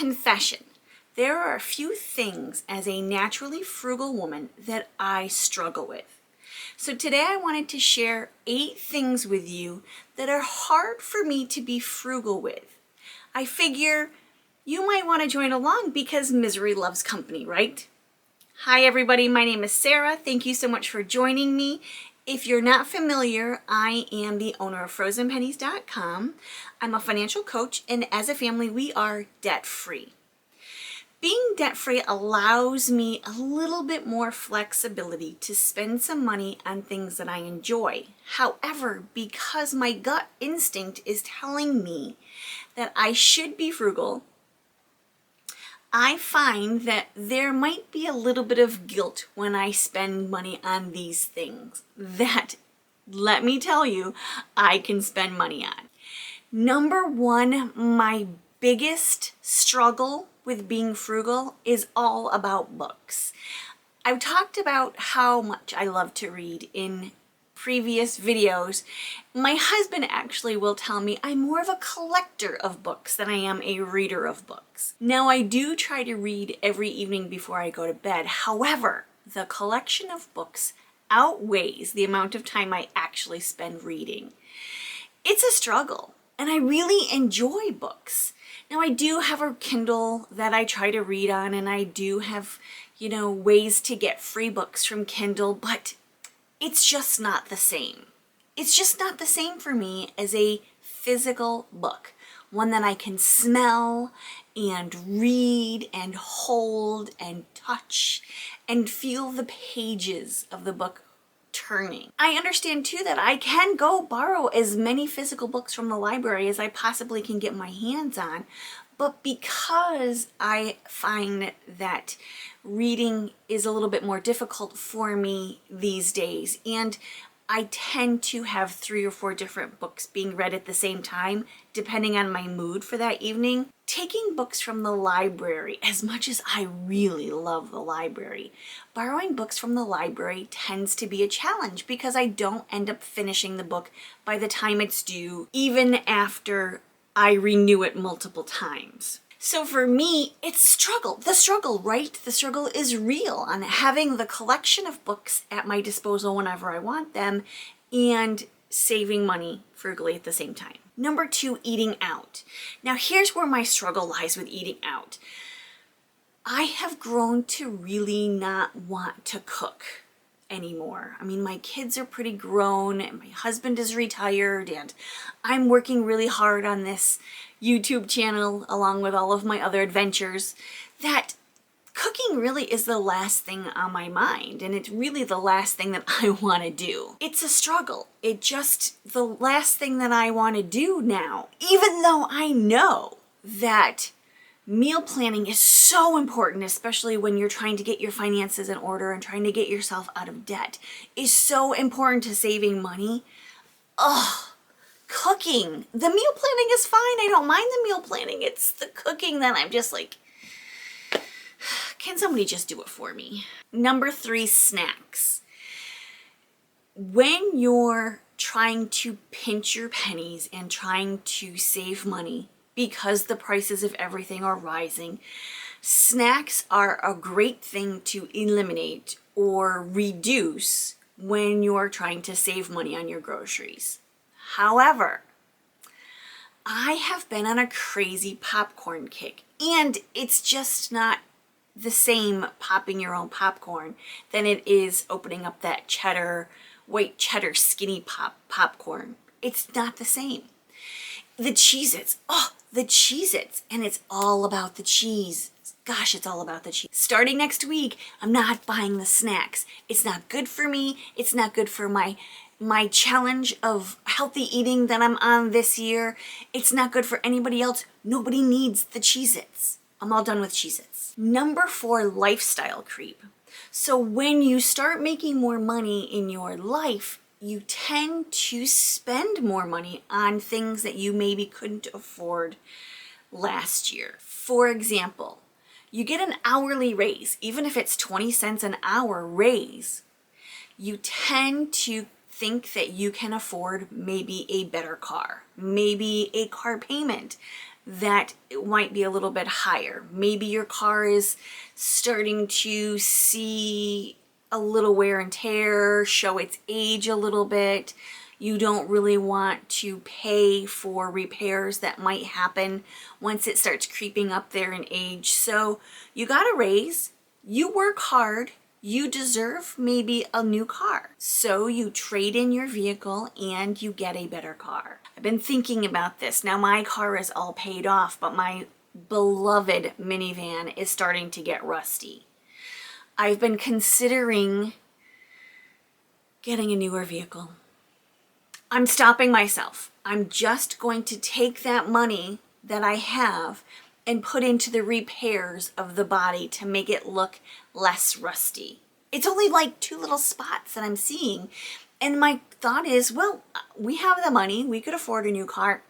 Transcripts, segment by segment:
Confession. There are a few things as a naturally frugal woman that I struggle with. So today I wanted to share 8 things with you that are hard for me to be frugal with. I figure you might want to join along because misery loves company, right? Hi everybody, my name is Sara. Thank you so much for joining me. If you're not familiar, I am the owner of FrozenPennies.com. I'm a financial coach, and as a family, we are debt-free. Being debt-free allows me a little bit more flexibility to spend some money on things that I enjoy. However, because my gut instinct is telling me that I should be frugal, I find that there might be a little bit of guilt when I spend money on these things that, let me tell you, I can spend money on. Number one, my biggest struggle with being frugal is all about books. I've talked about how much I love to read in previous videos. My husband actually will tell me I'm more of a collector of books than I am a reader of books. Now, I do try to read every evening before I go to bed. However, the collection of books outweighs the amount of time I actually spend reading. It's a struggle, and I really enjoy books. Now, I do have a Kindle that I try to read on, and I do have, ways to get free books from Kindle, but it's just not the same. It's just not the same for me as a physical book, one that I can smell and read and hold and touch and feel the pages of the book turning. I understand too that I can go borrow as many physical books from the library as I possibly can get my hands on, but because I find that reading is a little bit more difficult for me these days, and I tend to have 3 or 4 different books being read at the same time, depending on my mood for that evening. Taking books from the library, as much as I really love the library, borrowing books from the library tends to be a challenge because I don't end up finishing the book by the time it's due, even after I renew it multiple times. So for me, it's struggle. The struggle, right? The struggle is real on having the collection of books at my disposal whenever I want them and saving money frugally at the same time. Number 2, eating out. Now here's where my struggle lies with eating out. I have grown to really not want to cook anymore. I mean, my kids are pretty grown and my husband is retired and I'm working really hard on this YouTube channel along with all of my other adventures, that cooking really is the last thing on my mind, and it's really the last thing that I want to do. It's a struggle. It's just the last thing that I want to do now, even though I know that meal planning is so important, especially when you're trying to get your finances in order and trying to get yourself out of debt, is so important to saving money. Cooking. The meal planning is fine. I don't mind the meal planning. It's the cooking that I'm just like, can somebody just do it for me? Number 3, snacks. When you're trying to pinch your pennies and trying to save money because the prices of everything are rising, snacks are a great thing to eliminate or reduce when you're trying to save money on your groceries. However, I have been on a crazy popcorn kick, and it's just not the same popping your own popcorn than it is opening up that white cheddar skinny popcorn. It's not the same. The Cheez-Its, the Cheez-Its, and it's all about the cheese. Gosh, it's all about the cheese. Starting next week, I'm not buying the snacks. It's not good for me. It's not good for my challenge of healthy eating that I'm on this year. It's not good for anybody else. Nobody needs the Cheez-Its. I'm all done with Cheez-Its. Number 4, lifestyle creep. So when you start making more money in your life, you tend to spend more money on things that you maybe couldn't afford last year. For example, you get an hourly raise, even if it's 20 cents an hour raise, you tend to think that you can afford maybe a better car, maybe a car payment that it might be a little bit higher. Maybe your car is starting to see a little wear and tear, show its age a little bit. You don't really want to pay for repairs that might happen once it starts creeping up there in age. So you got a raise, you work hard, you deserve maybe a new car. So you trade in your vehicle and you get a better car. I've been thinking about this. Now my car is all paid off, but my beloved minivan is starting to get rusty. I've been considering getting a newer vehicle. I'm stopping myself. I'm just going to take that money that I have and put into the repairs of the body to make it look less rusty. It's only like 2 little spots that I'm seeing. And my thought is, well, we have the money. We could afford a new car.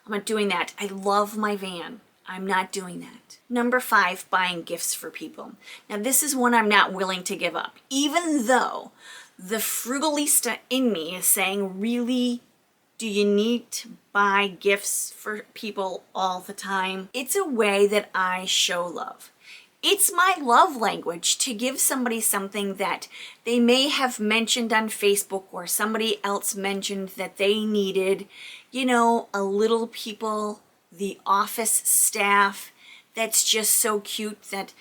I'm not doing that. I love my van. I'm not doing that. Number 5, buying gifts for people. Now this is one I'm not willing to give up. Even though the frugalista in me is saying, really, do you need to buy gifts for people all the time? It's a way that I show love. It's my love language to give somebody something that they may have mentioned on Facebook or somebody else mentioned that they needed, you know, a little people, the office staff that's just so cute that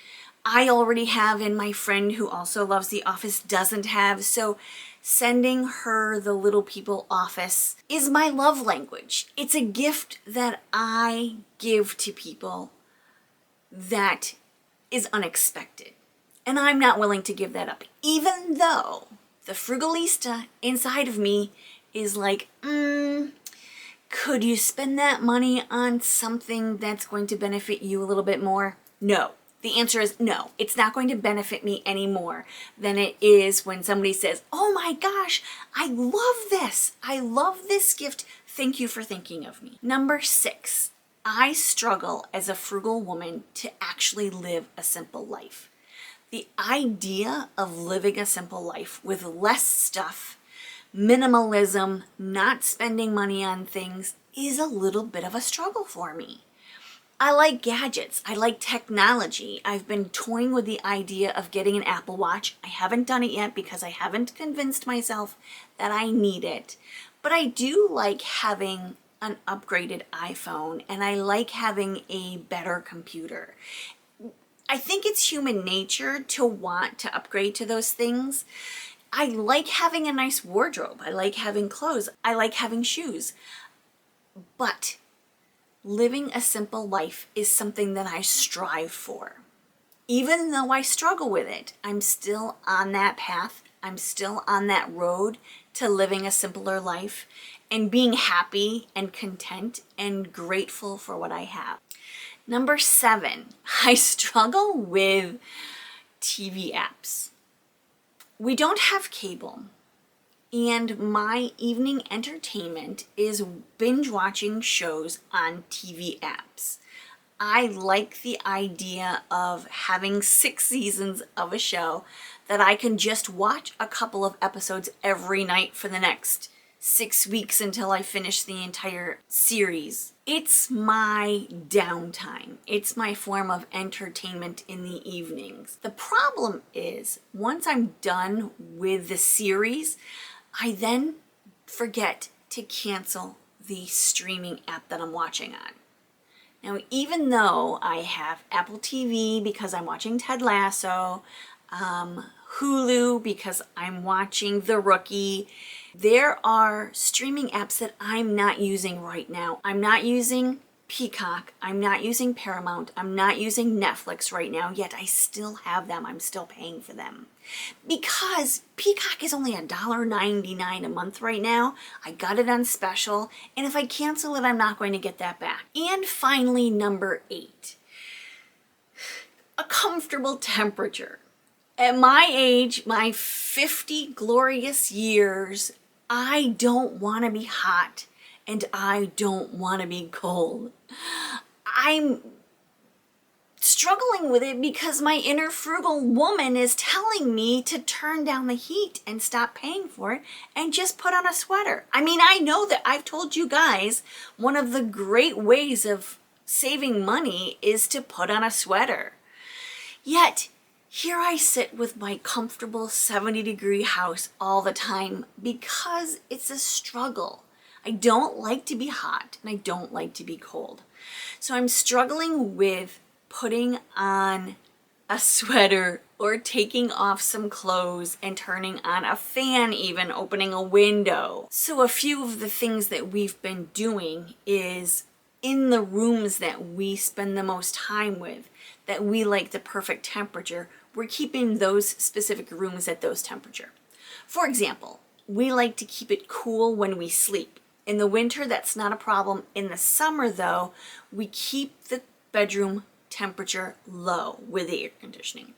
I already have and my friend who also loves The Office doesn't have. So sending her the little people office is my love language. It's a gift that I give to people that is unexpected. And I'm not willing to give that up. Even though the frugalista inside of me is like, could you spend that money on something that's going to benefit you a little bit more? No. The answer is no. It's not going to benefit me any more than it is when somebody says, oh my gosh, I love this. I love this gift. Thank you for thinking of me. Number 6, I struggle as a frugal woman to actually live a simple life. The idea of living a simple life with less stuff, minimalism, not spending money on things is a little bit of a struggle for me. I like gadgets. I like technology. I've been toying with the idea of getting an Apple Watch. I haven't done it yet because I haven't convinced myself that I need it. But I do like having an upgraded iPhone and I like having a better computer. I think it's human nature to want to upgrade to those things. I like having a nice wardrobe. I like having clothes. I like having shoes. But living a simple life is something that I strive for. Even though I struggle with it, I'm still on that path. I'm still on that road to living a simpler life and being happy and content and grateful for what I have. Number 7, I struggle with TV apps. We don't have cable. And my evening entertainment is binge watching shows on TV apps. I like the idea of having 6 seasons of a show that I can just watch a couple of episodes every night for the next 6 weeks until I finish the entire series. It's my downtime. It's my form of entertainment in the evenings. The problem is, once I'm done with the series, I then forget to cancel the streaming app that I'm watching on. Now, even though I have Apple TV because I'm watching Ted Lasso, Hulu because I'm watching The Rookie, there are streaming apps that I'm not using right now. I'm not using Peacock, I'm not using Paramount, I'm not using Netflix right now, yet I still have them. I'm still paying for them. Because Peacock is only $1.99 a month right now. I got it on special, and if I cancel it, I'm not going to get that back. And finally, number 8, a comfortable temperature. At my age, my 50 glorious years, I don't want to be hot and I don't want to be cold. I'm struggling with it because my inner frugal woman is telling me to turn down the heat and stop paying for it and just put on a sweater. I mean, I know that I've told you guys one of the great ways of saving money is to put on a sweater. Yet, here I sit with my comfortable 70-degree house all the time because it's a struggle. I don't like to be hot and I don't like to be cold. So I'm struggling with putting on a sweater or taking off some clothes and turning on a fan, even opening a window. So a few of the things that we've been doing is in the rooms that we spend the most time with, that we like the perfect temperature, we're keeping those specific rooms at those temperature. For example, we like to keep it cool when we sleep. In the winter, that's not a problem. In the summer though, we keep the bedroom temperature low with the air conditioning.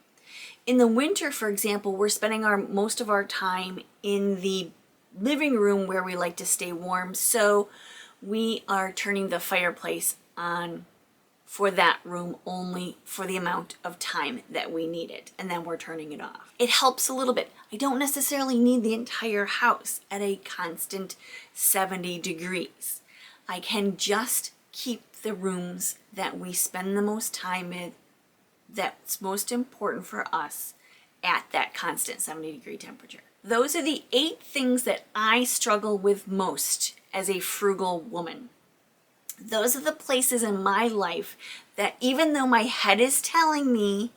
In the winter, for example, we're spending most of our time in the living room where we like to stay warm, so we are turning the fireplace on for that room only for the amount of time that we need it, and then we're turning it off. It helps a little bit. I don't necessarily need the entire house at a constant 70 degrees. I can just keep the rooms that we spend the most time in, that's most important for us, at that constant 70-degree temperature. Those are the 8 things that I struggle with most as a frugal woman. Those are the places in my life that even though my head is telling me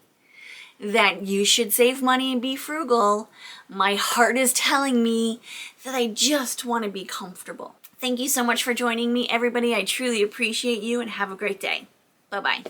that you should save money and be frugal, my heart is telling me that I just want to be comfortable. Thank you so much for joining me, everybody. I truly appreciate you and have a great day. Bye-bye.